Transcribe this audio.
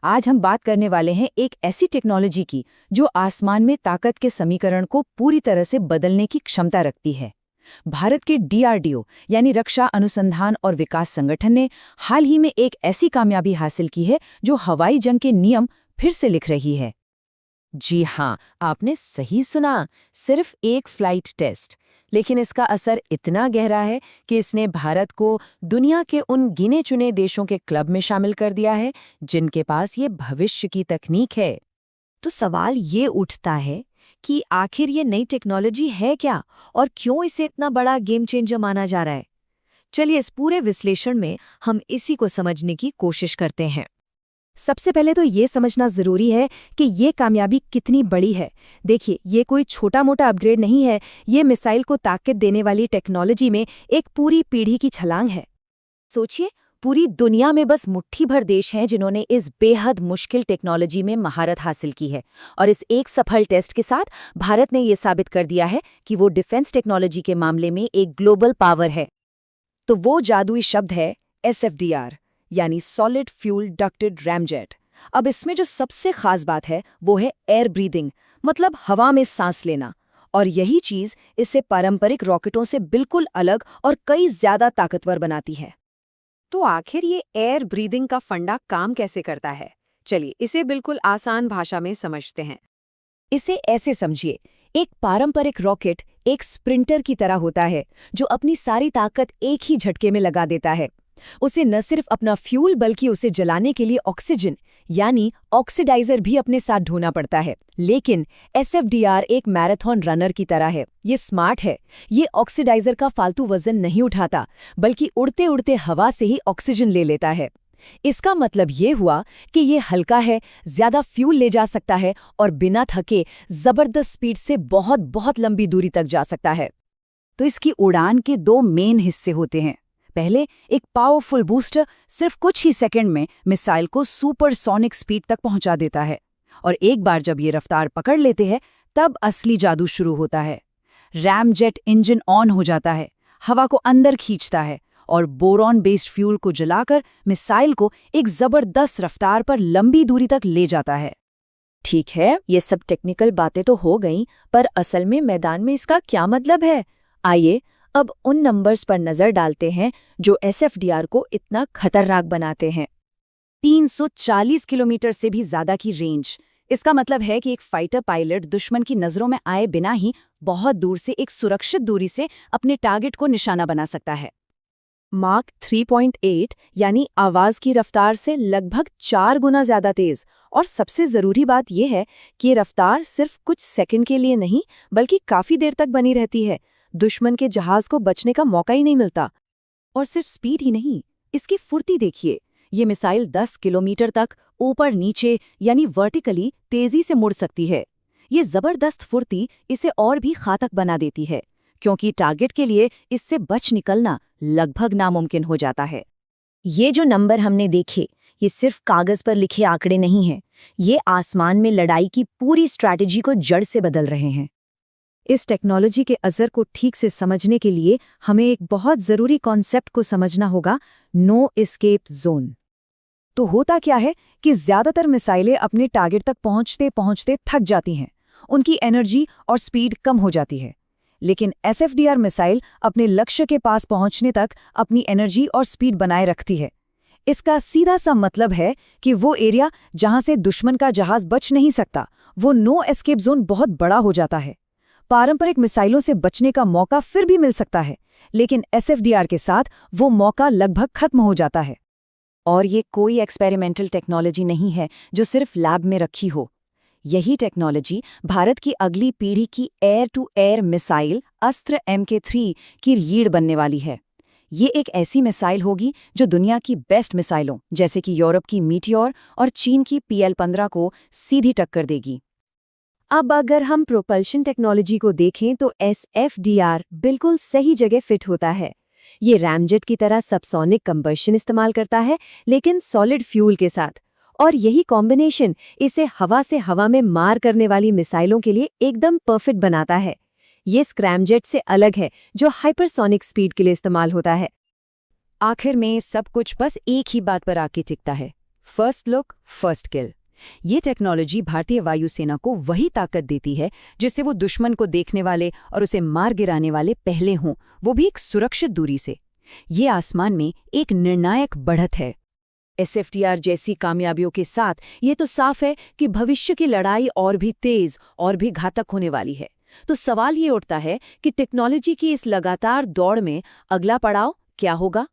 आज हम बात करने वाले हैं एक ऐसी टेक्नोलॉजी की जो आसमान में ताकत के समीकरण को पूरी तरह से बदलने की क्षमता रखती है। भारत के डीआरडीओ यानी रक्षा अनुसंधान और विकास संगठन ने हाल ही में एक ऐसी कामयाबी हासिल की है जो हवाई जंग के नियम फिर से लिख रही है। जी हाँ, आपने सही सुना। सिर्फ एक फ्लाइट टेस्ट, लेकिन इसका असर इतना गहरा है कि इसने भारत को दुनिया के उन गिने चुने देशों के क्लब में शामिल कर दिया है जिनके पास ये भविष्य की तकनीक है। तो सवाल ये उठता है कि आखिर ये नई टेक्नोलॉजी है क्या और क्यों इसे इतना बड़ा गेम चेंजर माना जा रहा है। चलिए इस पूरे विश्लेषण में हम इसी को समझने की कोशिश करते हैं। सबसे पहले तो ये समझना जरूरी है कि ये कामयाबी कितनी बड़ी है। देखिए, ये कोई छोटा मोटा अपग्रेड नहीं है, ये मिसाइल को ताकत देने वाली टेक्नोलॉजी में एक पूरी पीढ़ी की छलांग है। सोचिए, पूरी दुनिया में बस मुट्ठी भर देश हैं जिन्होंने इस बेहद मुश्किल टेक्नोलॉजी में महारत हासिल की है, और इस एक सफल टेस्ट के साथ भारत ने ये साबित कर दिया है कि वो डिफेंस टेक्नोलॉजी के मामले में एक ग्लोबल पावर है। तो वो जादुई शब्द है SFDR, यानी सॉलिड फ्यूल डक्टेड रैमजेट। अब इसमें जो सबसे खास बात है वो है एयर ब्रीदिंग, मतलब हवा में सांस लेना। और यही चीज इसे पारंपरिक रॉकेटों से बिल्कुल अलग और कई ज्यादा ताकतवर बनाती है। तो आखिर ये एयर ब्रीदिंग का फंडा काम कैसे करता है? चलिए इसे बिल्कुल आसान भाषा में समझते हैं। इसे ऐसे समझिए, एक पारंपरिक रॉकेट एक स्प्रिंटर की तरह होता है जो अपनी सारी ताकत एक ही झटके में लगा देता है। उसे न सिर्फ अपना फ्यूल बल्कि उसे जलाने के लिए ऑक्सीजन यानी ऑक्सीडाइजर भी अपने साथ ढोना पड़ता है। लेकिन SFDR एक मैराथन रनर की तरह है। ये स्मार्ट है। ये ऑक्सीडाइजर का फालतू वजन नहीं उठाता, बल्कि उड़ते उड़ते हवा से ही ऑक्सीजन ले लेता है। इसका मतलब ये हुआ कि ये हल्का है, ज्यादा फ्यूल ले जा सकता है और बिना थके जबरदस्त स्पीड से बहुत बहुत लंबी दूरी तक जा सकता है। तो इसकी उड़ान के दो मेन हिस्से होते हैं। पहले, एक पावरफुल बूस्टर सिर्फ कुछ ही सेकंड में मिसाइल को सुपरसोनिक स्पीड तक पहुंचा देता है, और एक बार जब ये रफ्तार पकड़ लेते हैं तब असली जादू शुरू होता है। रैमजेट इंजन ऑन हो जाता है, हवा को अंदर खींचता है और बोरॉन बेस्ड फ्यूल को जलाकर मिसाइल को एक जबरदस्त रफ्तार पर लंबी दूरी तक ले जाता है। ठीक है, ये सब टेक्निकल बातें तो हो गईं, पर असल में मैदान में इसका क्या मतलब है? आइए अब उन नंबर्स पर नजर डालते हैं जो SFDR को इतना खतरनाक बनाते हैं। 340 किलोमीटर से भी ज्यादा की रेंज। इसका मतलब है कि एक फाइटर पायलट दुश्मन की नजरों में आए बिना ही बहुत दूर से एक सुरक्षित दूरी से अपने टारगेट को निशाना बना सकता है। मार्क 3.8 यानी आवाज की रफ्तार से लगभग 4 गुना ज्यादा तेज। और सबसे जरूरी बात यह है कि ये रफ्तार सिर्फ कुछ सेकंड के लिए नहीं बल्कि काफी देर तक बनी रहती है। दुश्मन के जहाज को बचने का मौका ही नहीं मिलता। और सिर्फ स्पीड ही नहीं, इसकी फुर्ती देखिए। ये मिसाइल 10 किलोमीटर तक ऊपर नीचे यानी वर्टिकली तेजी से मुड़ सकती है। ये जबरदस्त फुर्ती इसे और भी घातक बना देती है, क्योंकि टारगेट के लिए इससे बच निकलना लगभग नामुमकिन हो जाता है। ये जो नंबर हमने देखे, ये सिर्फ कागज पर लिखे आंकड़े नहीं हैं। ये आसमान में लड़ाई की पूरी स्ट्रैटेजी को जड़ से बदल रहे हैं। इस टेक्नोलॉजी के असर को ठीक से समझने के लिए हमें एक बहुत ज़रूरी कॉन्सेप्ट को समझना होगा, नो एस्केप जोन। तो होता क्या है कि ज़्यादातर मिसाइलें अपने टारगेट तक पहुंचते पहुंचते थक जाती हैं, उनकी एनर्जी और स्पीड कम हो जाती है। लेकिन SFDR मिसाइल अपने लक्ष्य के पास पहुंचने तक अपनी एनर्जी और स्पीड बनाए रखती है। इसका सीधा सा मतलब है कि वो एरिया जहां से दुश्मन का जहाज बच नहीं सकता, वो नो एस्केप जोन बहुत बड़ा हो जाता है। पारंपरिक मिसाइलों से बचने का मौका फिर भी मिल सकता है, लेकिन SFDR के साथ वो मौका लगभग खत्म हो जाता है। और ये कोई एक्सपेरिमेंटल टेक्नोलॉजी नहीं है जो सिर्फ लैब में रखी हो। यही टेक्नोलॉजी भारत की अगली पीढ़ी की एयर टू एयर मिसाइल अस्त्र MK3 की रीढ़ बनने वाली है। ये एक ऐसी मिसाइल होगी जो दुनिया की बेस्ट मिसाइलों जैसे कि यूरोप की मीटियोर और चीन की PL-15 को सीधी टक्कर देगी। अब अगर हम प्रोपल्शन टेक्नोलॉजी को देखें तो SFDR बिल्कुल सही जगह फिट होता है। ये रैमजेट की तरह सबसोनिक कंबशन इस्तेमाल करता है, लेकिन सॉलिड फ्यूल के साथ। और यही कॉम्बिनेशन इसे हवा से हवा में मार करने वाली मिसाइलों के लिए एकदम परफेक्ट बनाता है। ये स्क्रैमजेट से अलग है जो हाइपरसोनिक स्पीड के लिए इस्तेमाल होता है। आखिर में सब कुछ बस एक ही बात पर आके टिकता है, फर्स्ट लुक फर्स्ट किल। ये टेक्नोलॉजी भारतीय वायुसेना को वही ताकत देती है जिससे वो दुश्मन को देखने वाले और उसे मार गिराने वाले पहले हों, वो भी एक सुरक्षित दूरी से। ये आसमान में एक निर्णायक बढ़त है। SFDR जैसी कामयाबियों के साथ ये तो साफ है कि भविष्य की लड़ाई और भी तेज और भी घातक होने वाली है। तो सवाल ये उठता है कि टेक्नोलॉजी की इस लगातार दौड़ में अगला पड़ाव क्या होगा?